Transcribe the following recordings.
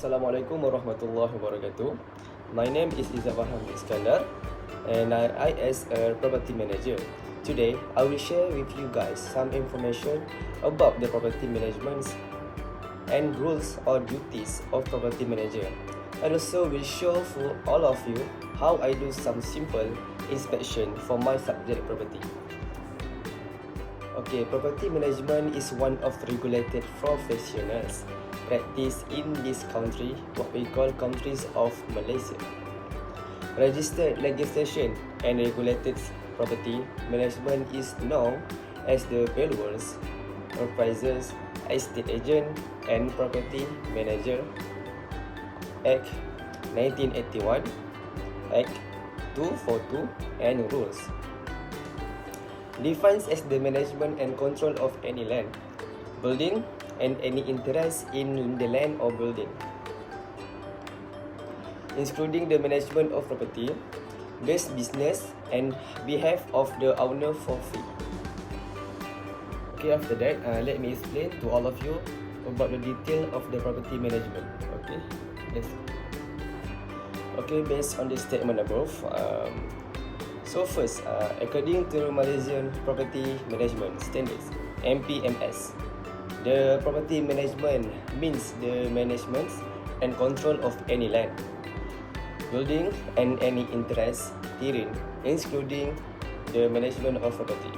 Assalamualaikum warahmatullahi wabarakatuh. My name is Izzafar Iskandar and I as a property manager. Today, I will share with you guys some information about the property management and rules or duties of property manager. And also will show for all of you how I do some simple inspection for my subject property. Okay, property management is one of the regulated professionals practice in this country, what we call countries of Malaysia. Registered legislation and regulated property management is known as the valuers, appraisers, estate agent and property manager. Act 1981, Act 242 and rules. Defines as the management and control of any land, building and any interest in the land or building, including the management of property, based business and behalf of the owner for fee. Okay, after that, let me explain to all of you about the detail of the property management. Okay, yes. Okay, based on the statement above, so first, according to Malaysian Property Management Standards, MPMS, the property management means the management and control of any land, building and any interest therein, including the management of property.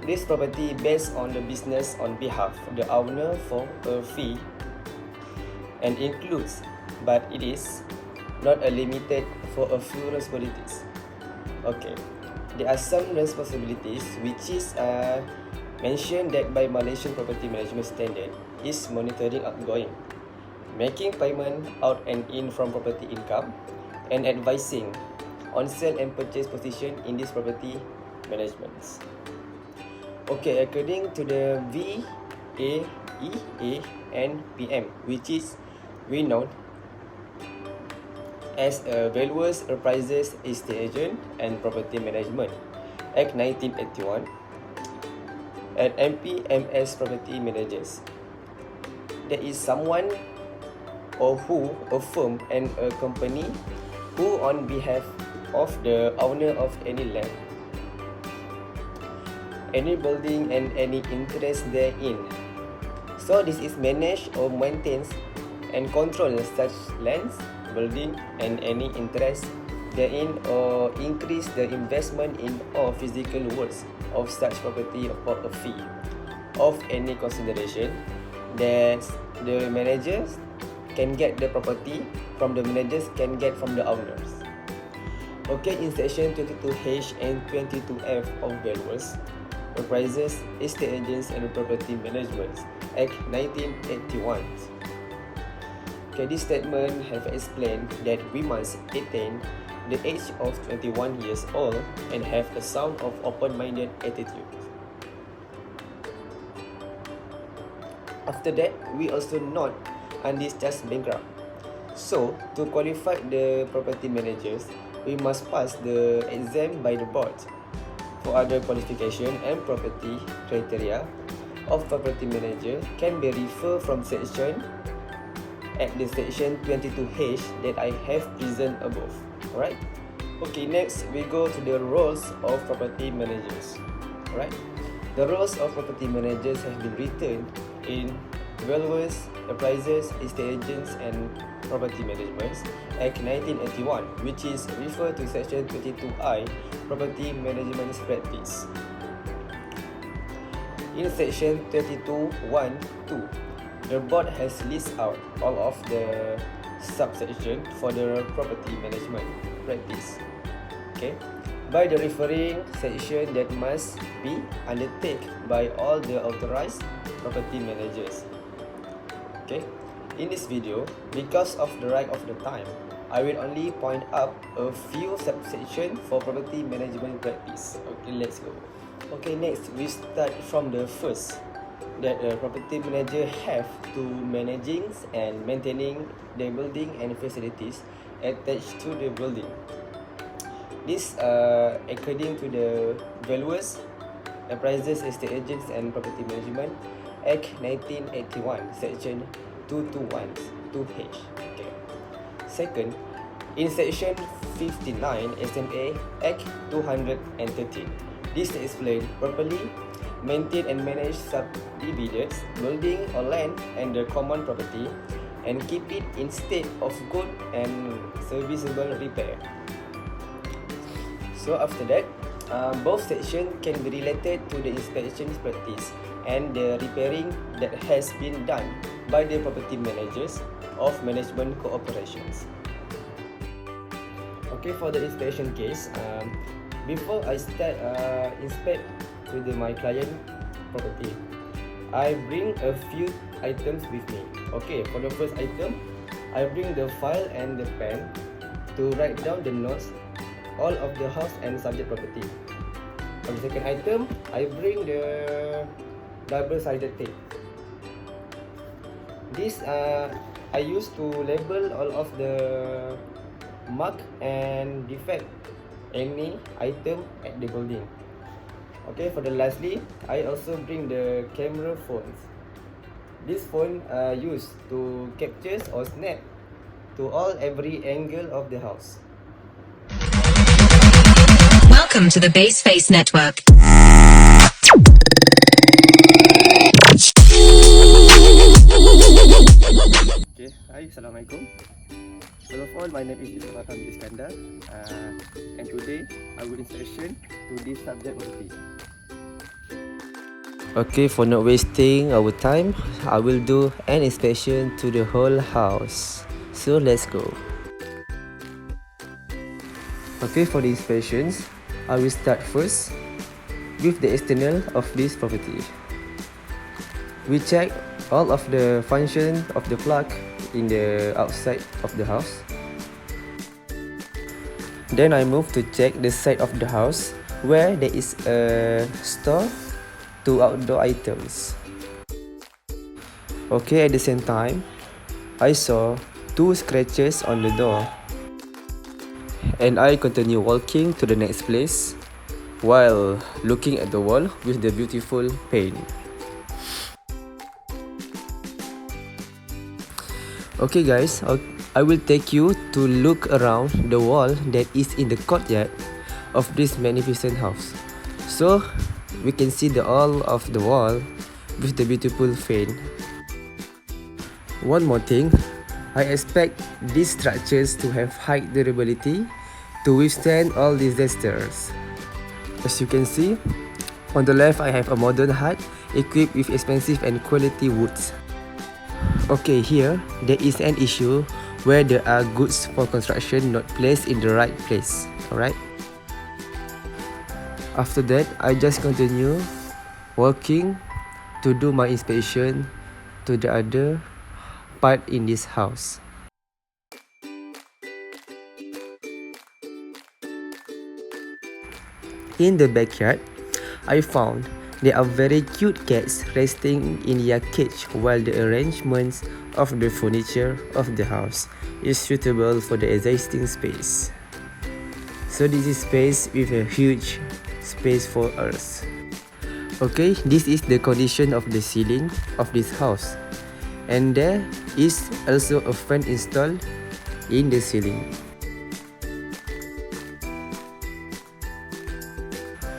This property based on the business on behalf of the owner for a fee and includes, but it is not a limited for a few responsibilities. Okay, there are some responsibilities which is mentioned that by Malaysian Property Management Standard is monitoring outgoing, making payment out and in from property income, and advising on sale and purchase position in this property management. Okay, according to the V, A, E, A and PM, which is we know as valuers, appraisers, estate agent and property management, Act 1981, and MPMS property managers. There is someone or who, a firm and a company who on behalf of the owner of any land, any building and any interest therein. So this is managed or maintains and control such lands, building and any interest therein or increase the investment in or physical worth of such property for a fee of any consideration that the managers can get the property from the managers can get from the owners. Okay, in section 22H and 22F of valuers, appraisers, estate agents and property management, Act 1981. Okay, this statement have explained that we must attain the age of 21 years old and have a sound of open-minded attitude. After that, we also not undischarged bankrupt. So, to qualify the property managers, we must pass the exam by the board. For other qualification and property criteria of property manager can be referred from section at the section 22H that I have present above. Alright. Okay, next we go to the roles of property managers. Alright. The roles of property managers have been written in valuers, appraisers, estate agents and property management, Act 1981, which is referred to section 22I, property management practice. In section 22(1)(2), the board has listed out all of the subsection for the property management practice. Okay, by the referring section that must be undertaken by all the authorized property managers. Okay, in this video, because of the right of the time, I will only point up a few subsections for property management practice. Okay, let's go. Okay, next we start from the first, that a property manager have to managing and maintaining the building and facilities attached to the building. This according to the valuers, appraisers, estate agents and property management, Act 1981, Section 221-2H. Okay. Second, in section 59 SMA Act 213, this explains properly maintain and manage subdivided building or land and the common property and keep it in state of good and serviceable repair. So after that, both sections can be related to the inspection practice and the repairing that has been done by the property managers of management corporations. Okay, for the inspection case, before I start inspect with my client property, I bring a few items with me. Okay, for the first item, I bring the file and the pen to write down the notes all of the house and subject property. For the second item, I bring the double-sided tape. This I use to label all of the mark and defect any item at the building. Okay, for the lastly, I also bring the camera phones. This phone used to capture or snap to every angle of the house. Welcome to the Base Face Network. Okay, hi, Assalamualaikum. First of all, my name is Iskandar, and today I will inspection to this subject property. Okay, for not wasting our time, I will do an inspection to the whole house. So let's go. Okay, for the inspections, I will start first with the external of this property. We check all of the function of the plug in the outside of the house. Then I move to check the side of the house where there is a store to outdoor items. Okay, at the same time, I saw 2 scratches on the door. And I continue walking to the next place while looking at the wall with the beautiful paint. Okay guys, I will take you to look around the wall that is in the courtyard of this magnificent house. So we can see all of the wall with the beautiful paint. One more thing, I expect these structures to have high durability to withstand all disasters. As you can see, on the left I have a modern hut equipped with expensive and quality woods. Okay, here there is an issue where there are goods for construction not placed in the right place. Alright. After that, I just continue walking to do my inspection to the other part in this house. In the backyard, I found there are very cute cats resting in their cage while the arrangements of the furniture of the house is suitable for the existing space. So this is space with a huge space for us. Okay, this is the condition of the ceiling of this house. And there is also a fan installed in the ceiling.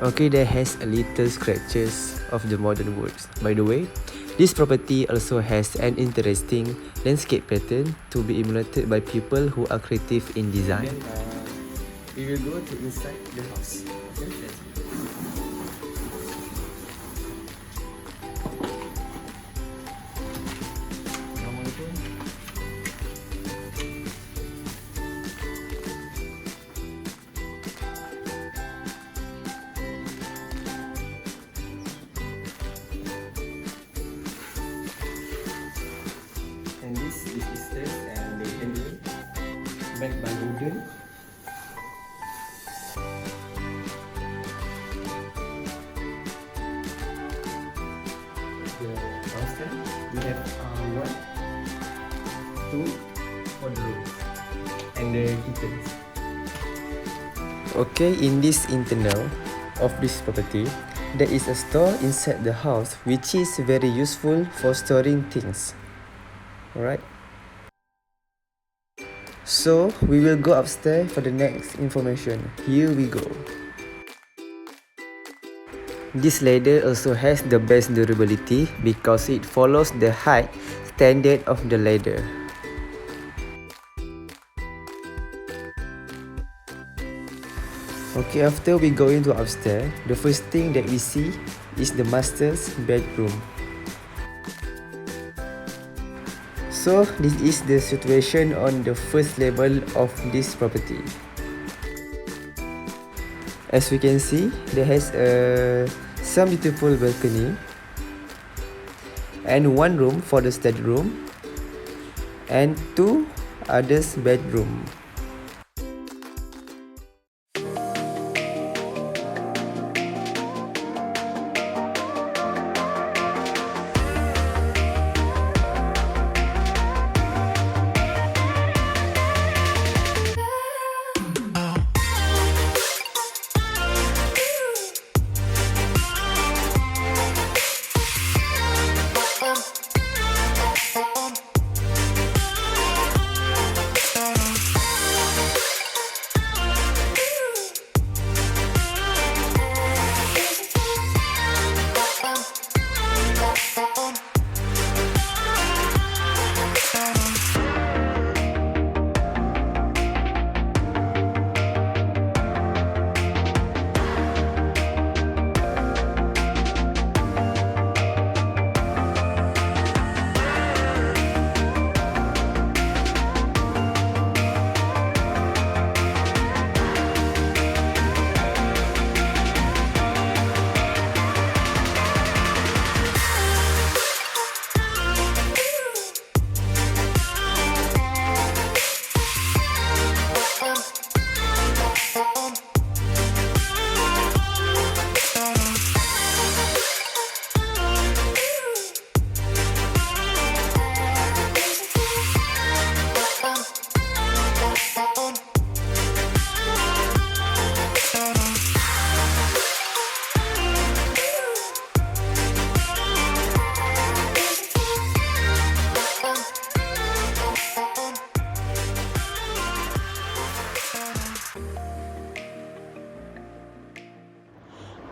Okay, there has a little scratches of the modern woods. By the way, this property also has an interesting landscape pattern to be emulated by people who are creative in design. Then, we will go to inside the house. Okay, let's go. And this is stairs and the handle backed by wooden. The downstairs we have 1, 2 for the rooms and the kitchens. Okay, in this internal of this property, there is a store inside the house which is very useful for storing things. Alright. So we will go upstairs for the next information. Here we go. This ladder also has the best durability because it follows the height standard of the ladder. Okay, after we go into upstairs, the first thing that we see is the master's bedroom. So this is the situation on the first level of this property. As we can see, there has some beautiful balcony and one room for the study room and two others bedroom.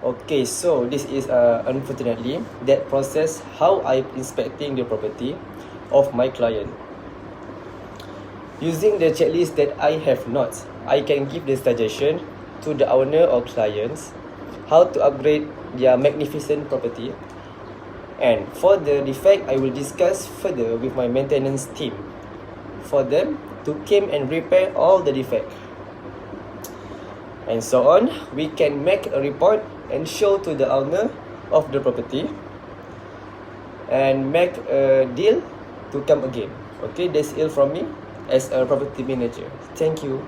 Okay, so this is unfortunately that process how I'm inspecting the property of my client. Using the checklist that I have notes, I can give the suggestion to the owner or clients how to upgrade their magnificent property. And for the defect, I will discuss further with my maintenance team for them to come and repair all the defect. And so on, we can make a report and show to the owner of the property and make a deal to come again. Okay, that's all from me as a property manager. Thank you.